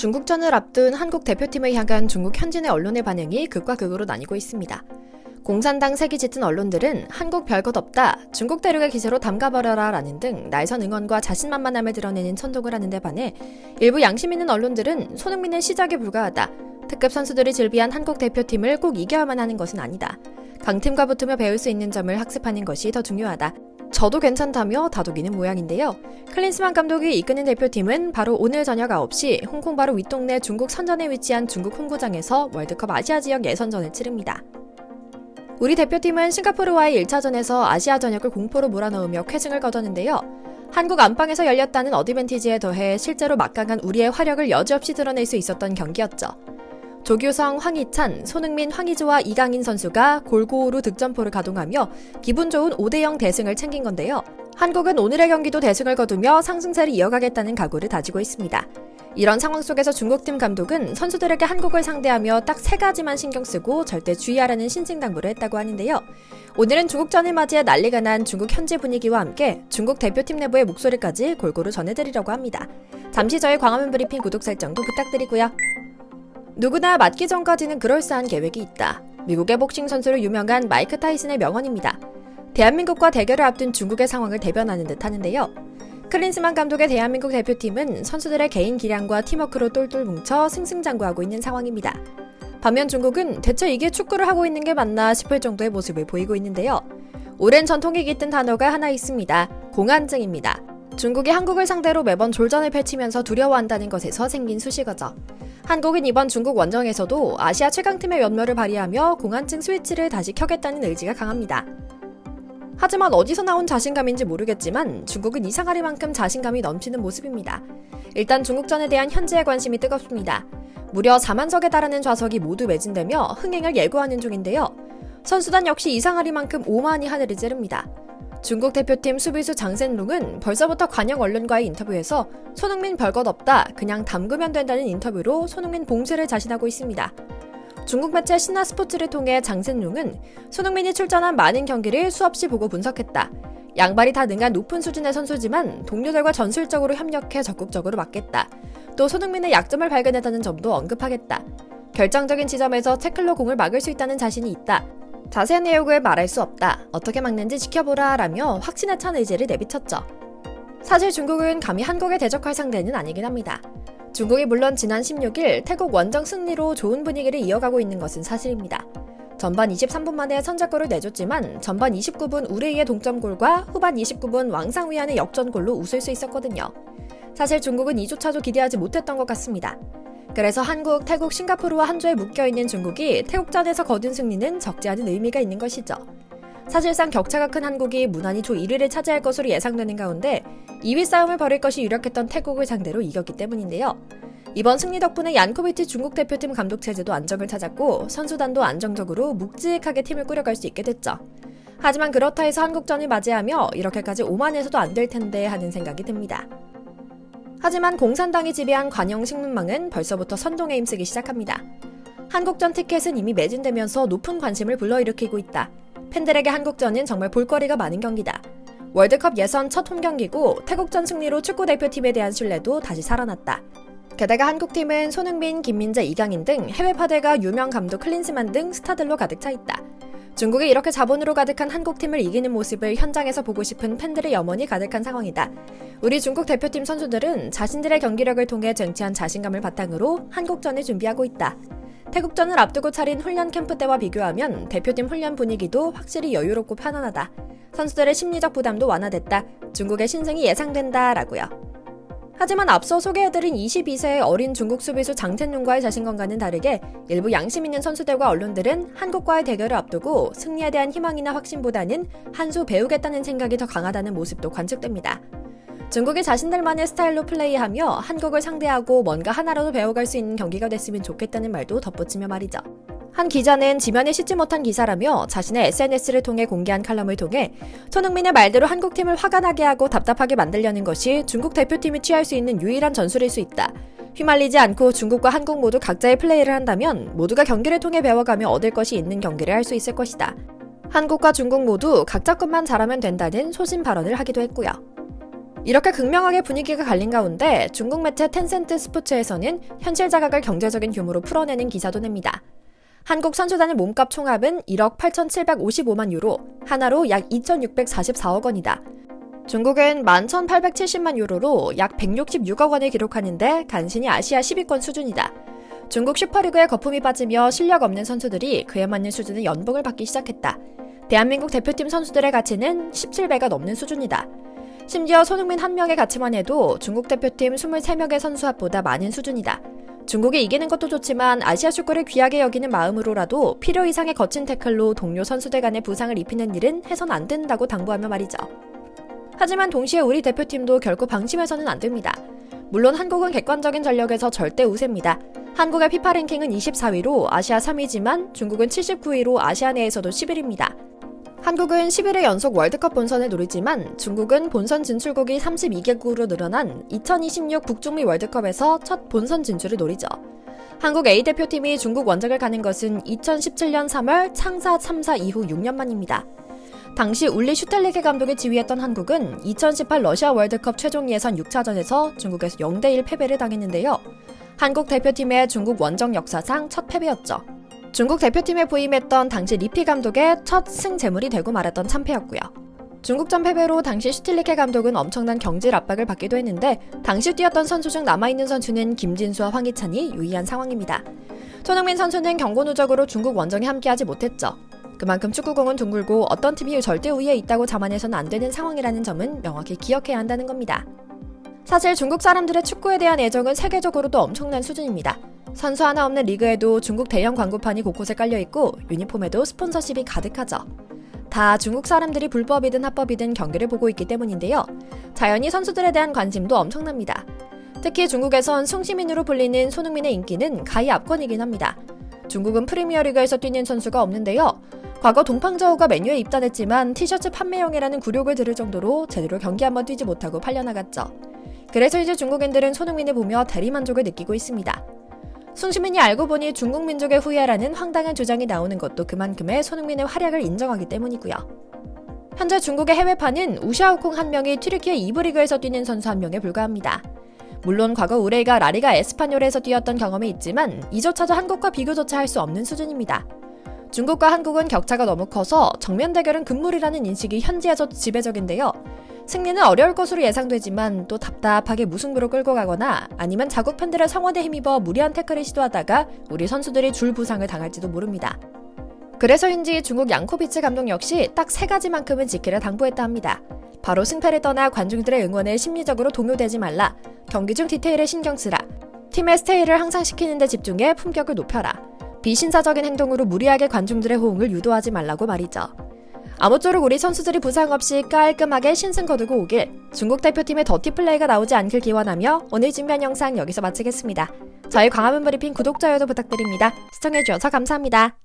중국전을 앞둔 한국 대표팀을 향한 중국 현지내 언론의 반응이 극과 극으로 나뉘고 있습니다. 공산당 색이 짙은 언론들은 한국 별것 없다, 중국 대륙의 기세로 담가버려라 라는 등 날선 응원과 자신만만함을 드러내는 천동을 하는 데 반해 일부 양심 있는 언론들은 손흥민은 시작에 불과하다, 특급 선수들이 즐비한 한국 대표팀을 꼭 이겨야만 하는 것은 아니다, 강팀과 붙으며 배울 수 있는 점을 학습하는 것이 더 중요하다, 저도 괜찮다며 다독이는 모양인데요. 클린스만 감독이 이끄는 대표팀은 바로 오늘 저녁 9시 홍콩 바로 윗동네 중국 선전에 위치한 중국 홍구장에서 월드컵 아시아 지역 예선전을 치릅니다. 우리 대표팀은 싱가포르와의 1차전에서 아시아 전역을 공포로 몰아넣으며 쾌승을 거뒀는데요. 한국 안방에서 열렸다는 어드밴티지에 더해 실제로 막강한 우리의 화력을 여지없이 드러낼 수 있었던 경기였죠. 조규성, 황희찬, 손흥민, 황의조와 이강인 선수가 골고루 득점포를 가동하며 기분 좋은 5대0 대승을 챙긴 건데요. 한국은 오늘의 경기도 대승을 거두며 상승세를 이어가겠다는 각오를 다지고 있습니다. 이런 상황 속에서 중국팀 감독은 선수들에게 한국을 상대하며 딱 3가지만 신경 쓰고 절대 주의하라는 신신당부를 했다고 하는데요. 오늘은 중국전을 맞이해 난리가 난 중국 현지 분위기와 함께 중국 대표팀 내부의 목소리까지 골고루 전해드리려고 합니다. 잠시 저희 광화문 브리핑 구독 설정도 부탁드리고요. 누구나 맞기 전까지는 그럴싸한 계획이 있다. 미국의 복싱 선수로 유명한 마이크 타이슨의 명언입니다. 대한민국과 대결을 앞둔 중국의 상황을 대변하는 듯 하는데요. 클린스만 감독의 대한민국 대표팀은 선수들의 개인 기량과 팀워크로 똘똘 뭉쳐 승승장구하고 있는 상황입니다. 반면 중국은 대체 이게 축구를 하고 있는 게 맞나 싶을 정도의 모습을 보이고 있는데요. 오랜 전통이 깃든 단어가 하나 있습니다. 공안증입니다. 중국이 한국을 상대로 매번 졸전을 펼치면서 두려워한다는 것에서 생긴 수식어죠. 한국은 이번 중국 원정에서도 아시아 최강팀의 면모를 발휘하며 공안증 스위치를 다시 켜겠다는 의지가 강합니다. 하지만 어디서 나온 자신감인지 모르겠지만 중국은 이상하리만큼 자신감이 넘치는 모습입니다. 일단 중국전에 대한 현지의 관심이 뜨겁습니다. 무려 4만석에 달하는 좌석이 모두 매진되며 흥행을 예고하는 중인데요. 선수단 역시 이상하리만큼 오만이 하늘을 찌릅니다. 중국 대표팀 수비수 장센룽은 벌써부터 관영 언론과의 인터뷰에서 손흥민 별것 없다, 그냥 담그면 된다는 인터뷰로 손흥민 봉쇄를 자신하고 있습니다. 중국 매체 신화스포츠를 통해 장센룽은 손흥민이 출전한 많은 경기를 수없이 보고 분석했다. 양발이 다 능한 높은 수준의 선수지만 동료들과 전술적으로 협력해 적극적으로 막겠다. 또 손흥민의 약점을 발견했다는 점도 언급하겠다. 결정적인 지점에서 태클로 공을 막을 수 있다는 자신이 있다. 자세한 내용을 말할 수 없다. 어떻게 막는지 지켜보라 라며 확신에 찬 의지를 내비쳤죠. 사실 중국은 감히 한국에 대적할 상대는 아니긴 합니다. 중국이 물론 지난 16일 태국 원정 승리로 좋은 분위기를 이어가고 있는 것은 사실입니다. 전반 23분 만에 선제골을 내줬지만 전반 29분 우레이의 동점골과 후반 29분 왕상위안의 역전골로 웃을 수 있었거든요. 사실 중국은 이조차도 기대하지 못했던 것 같습니다. 그래서 한국, 태국, 싱가포르와 한 조에 묶여있는 중국이 태국전에서 거둔 승리는 적지 않은 의미가 있는 것이죠. 사실상 격차가 큰 한국이 무난히 조 1위를 차지할 것으로 예상되는 가운데 2위 싸움을 벌일 것이 유력했던 태국을 상대로 이겼기 때문인데요. 이번 승리 덕분에 얀코비치 중국 대표팀 감독 체제도 안정을 찾았고 선수단도 안정적으로 묵직하게 팀을 꾸려갈 수 있게 됐죠. 하지만 그렇다 해서 한국전을 맞이하며 이렇게까지 오만해서도 안 될 텐데 하는 생각이 듭니다. 하지만 공산당이 지배한 관영 신문망은 벌써부터 선동에 힘쓰기 시작합니다. 한국전 티켓은 이미 매진되면서 높은 관심을 불러일으키고 있다. 팬들에게 한국전은 정말 볼거리가 많은 경기다. 월드컵 예선 첫 홈경기고 태국전 승리로 축구대표팀에 대한 신뢰도 다시 살아났다. 게다가 한국팀은 손흥민, 김민재, 이강인 등 해외파들과 유명 감독 클린스만 등 스타들로 가득 차 있다. 중국이 이렇게 자본으로 가득한 한국팀을 이기는 모습을 현장에서 보고 싶은 팬들의 염원이 가득한 상황이다. 우리 중국 대표팀 선수들은 자신들의 경기력을 통해 쟁취한 자신감을 바탕으로 한국전을 준비하고 있다. 태국전을 앞두고 차린 훈련 캠프 때와 비교하면 대표팀 훈련 분위기도 확실히 여유롭고 편안하다. 선수들의 심리적 부담도 완화됐다. 중국의 신승이 예상된다 라고요. 하지만 앞서 소개해드린 22세의 어린 중국 수비수 장첸룽과의 자신감과는 다르게 일부 양심 있는 선수들과 언론들은 한국과의 대결을 앞두고 승리에 대한 희망이나 확신보다는 한 수 배우겠다는 생각이 더 강하다는 모습도 관측됩니다. 중국이 자신들만의 스타일로 플레이하며 한국을 상대하고 뭔가 하나라도 배워갈 수 있는 경기가 됐으면 좋겠다는 말도 덧붙이며 말이죠. 한 기자는 지면에 싣지 못한 기사라며 자신의 SNS를 통해 공개한 칼럼을 통해 손흥민의 말대로 한국팀을 화가 나게 하고 답답하게 만들려는 것이 중국 대표팀이 취할 수 있는 유일한 전술일 수 있다. 휘말리지 않고 중국과 한국 모두 각자의 플레이를 한다면 모두가 경기를 통해 배워가며 얻을 것이 있는 경기를 할 수 있을 것이다. 한국과 중국 모두 각자 것만 잘하면 된다는 소신 발언을 하기도 했고요. 이렇게 극명하게 분위기가 갈린 가운데 중국 매체 텐센트 스포츠에서는 현실 자각을 경제적인 규모로 풀어내는 기사도 냅니다. 한국 선수단의 몸값 총합은 1억 8,755만 유로, 하나로 약 2,644억 원이다. 중국은 11,870만 유로로 약 166억 원을 기록하는데 간신히 아시아 10위권 수준이다. 중국 슈퍼리그에 거품이 빠지며 실력 없는 선수들이 그에 맞는 수준의 연봉을 받기 시작했다. 대한민국 대표팀 선수들의 가치는 17배가 넘는 수준이다. 심지어 손흥민 한 명의 가치만 해도 중국 대표팀 23명의 선수 합보다 많은 수준이다. 중국이 이기는 것도 좋지만 아시아 축구를 귀하게 여기는 마음으로라도 필요 이상의 거친 태클로 동료 선수들 간의 부상을 입히는 일은 해선 안 된다고 당부하며 말이죠. 하지만 동시에 우리 대표팀도 결코 방심해서는 안 됩니다. 물론 한국은 객관적인 전력에서 절대 우세입니다. 한국의 피파 랭킹은 24위로 아시아 3위지만 중국은 79위로 아시아 내에서도 11위입니다. 한국은 11회 연속 월드컵 본선을 노리지만 중국은 본선 진출국이 32개국으로 늘어난 2026 북중미 월드컵에서 첫 본선 진출을 노리죠. 한국 A대표팀이 중국 원정을 가는 것은 2017년 3월 창사 참사 이후 6년 만입니다. 당시 울리 슈텔리게 감독이 지휘했던 한국은 2018 러시아 월드컵 최종 예선 6차전에서 중국에서 0대1 패배를 당했는데요. 한국 대표팀의 중국 원정 역사상 첫 패배였죠. 중국 대표팀에 부임했던 당시 리피 감독의 첫 승재물이 되고 말았던 참패였고요. 중국전 패배로 당시 슈틸리케 감독은 엄청난 경질 압박을 받기도 했는데 당시 뛰었던 선수 중 남아있는 선수는 김진수와 황희찬이 유의한 상황입니다. 손흥민 선수는 경고 누적으로 중국 원정에 함께하지 못했죠. 그만큼 축구공은 둥글고 어떤 팀이 절대 우위에 있다고 자만해서는 안 되는 상황이라는 점은 명확히 기억해야 한다는 겁니다. 사실 중국 사람들의 축구에 대한 애정은 세계적으로도 엄청난 수준입니다. 선수 하나 없는 리그에도 중국 대형 광고판이 곳곳에 깔려있고 유니폼에도 스폰서십이 가득하죠. 다 중국 사람들이 불법이든 합법이든 경기를 보고 있기 때문인데요. 자연히 선수들에 대한 관심도 엄청납니다. 특히 중국에선 숭시민으로 불리는 손흥민의 인기는 가히 압권이긴 합니다. 중국은 프리미어리그에서 뛰는 선수가 없는데요. 과거 동팡저우가 맨유에 입단했지만 티셔츠 판매용이라는 굴욕을 들을 정도로 제대로 경기 한번 뛰지 못하고 팔려나갔죠. 그래서 이제 중국인들은 손흥민을 보며 대리만족을 느끼고 있습니다. 숭시민이 알고 보니 중국 민족의 후예라는 황당한 주장이 나오는 것도 그만큼의 손흥민의 활약을 인정하기 때문이고요. 현재 중국의 해외파는 우샤오콩 한 명이 튀르키예 2부 리그에서 뛰는 선수 한 명에 불과합니다. 물론 과거 우레이가 라리가 에스파뇰에서 뛰었던 경험이 있지만 이조차도 한국과 비교조차 할 수 없는 수준입니다. 중국과 한국은 격차가 너무 커서 정면 대결은 금물이라는 인식이 현지에서도 지배적인데요. 승리는 어려울 것으로 예상되지만 또 답답하게 무승부로 끌고 가거나 아니면 자국 팬들의 성원에 힘입어 무리한 태클을 시도하다가 우리 선수들이 줄 부상을 당할지도 모릅니다. 그래서인지 중국 양코비츠 감독 역시 딱 3가지만큼은 지키려 당부했다 합니다. 바로 승패를 떠나 관중들의 응원에 심리적으로 동요되지 말라, 경기 중 디테일에 신경 쓰라, 팀의 스테이를 항상 시키는 데 집중해 품격을 높여라, 비신사적인 행동으로 무리하게 관중들의 호응을 유도하지 말라고 말이죠. 아무쪼록 우리 선수들이 부상 없이 깔끔하게 신승 거두고 오길, 중국 대표팀의 더티 플레이가 나오지 않길 기원하며 오늘 준비한 영상 여기서 마치겠습니다. 저희 광화문 브리핑 구독, 좋아요도 부탁드립니다. 시청해주셔서 감사합니다.